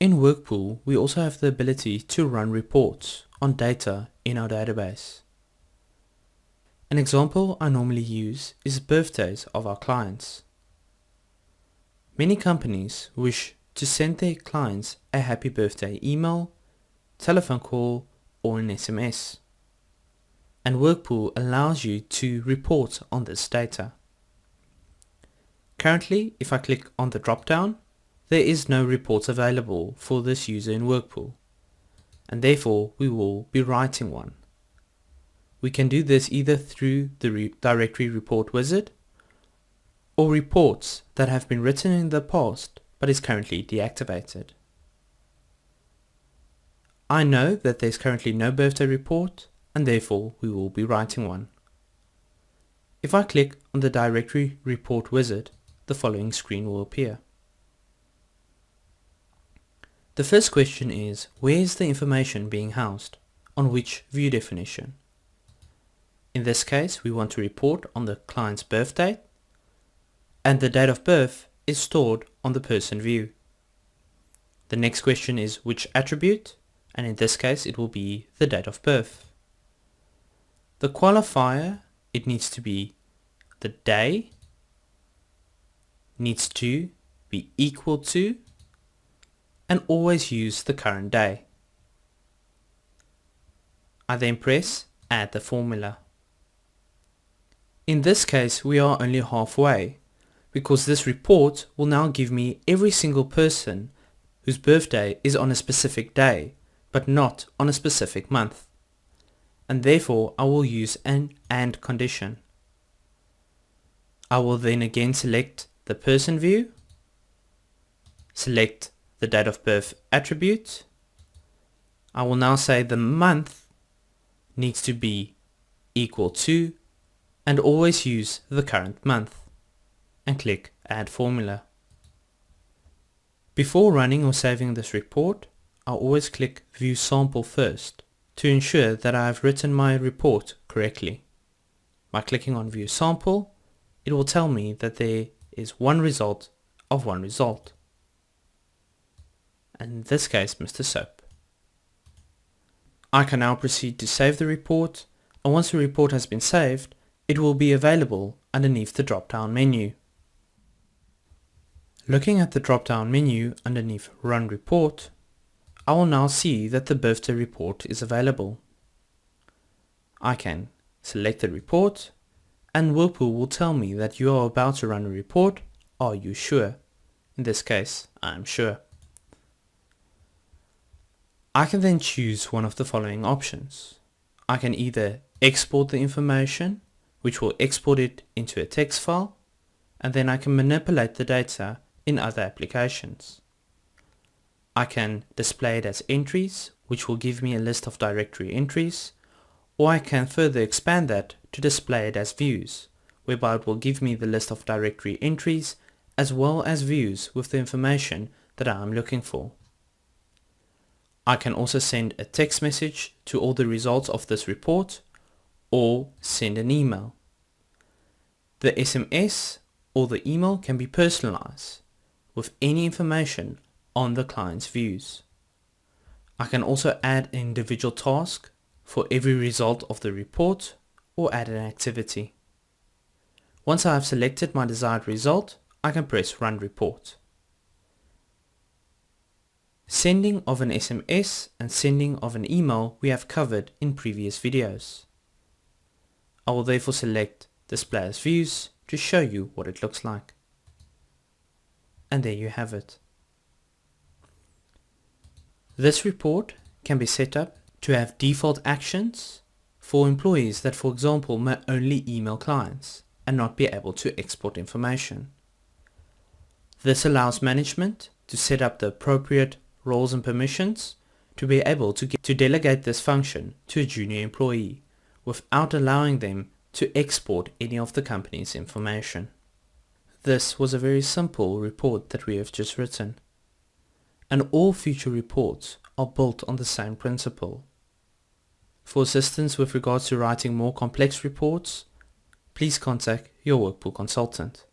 In WorkPool, we also have the ability to run reports on data in our database. An example I normally use is birthdays of our clients. Many companies wish to send their clients a happy birthday email, telephone call, or an SMS. And WorkPool allows you to report on this data. Currently, if I click on the drop-down, there is no reports available for this user in WorkPool, and therefore we will be writing one. We can do this either through the directory report wizard or reports that have been written in the past but is currently deactivated. I know that there's currently no birthday report, and therefore we will be writing one. If I click on the directory report wizard, the following screen will appear. The first question is, where is the information being housed? On which view definition? In this case, we want to report on the client's birth date, and the date of birth is stored on the person view. The next question is which attribute, and in this case it will be the date of birth. The qualifier, it needs to be the day, needs to be equal to, and always use the current day. I then press add the formula. In this case we are only halfway, because this report will now give me every single person whose birthday is on a specific day, but not on a specific month. And therefore I will use an AND condition. I will then again select the person view, select the date of birth attribute. I will now say the month needs to be equal to, and always use the current month, and click add formula. Before running or saving this report, I'll always click view sample first to ensure that I have written my report correctly. By clicking on view sample, it will tell me that there is one result of one result, and in this case Mr. Soap. I can now proceed to save the report, and once the report has been saved, it will be available underneath the drop-down menu. Looking at the drop-down menu underneath Run Report, I will now see that the birthday report is available. I can select the report, and WorkPool will tell me that you are about to run a report. Are you sure? In this case, I am sure. I can then choose one of the following options. I can either export the information, which will export it into a text file, and then I can manipulate the data in other applications. I can display it as entries, which will give me a list of directory entries, or I can further expand that to display it as views, whereby it will give me the list of directory entries as well as views with the information that I am looking for. I can also send a text message to all the results of this report, or send an email. The SMS or the email can be personalized with any information on the client's views. I can also add an individual task for every result of the report, or add an activity. Once I have selected my desired result, I can press Run Report. Sending of an SMS and sending of an email we have covered in previous videos. I will therefore select Display as Views to show you what it looks like. And there you have it. This report can be set up to have default actions for employees that, for example, may only email clients and not be able to export information. This allows management to set up the appropriate roles and permissions to be able to delegate this function to a junior employee without allowing them to export any of the company's information. This was a very simple report that we have just written, and all future reports are built on the same principle. For assistance with regards to writing more complex reports, please contact your WorkPool consultant.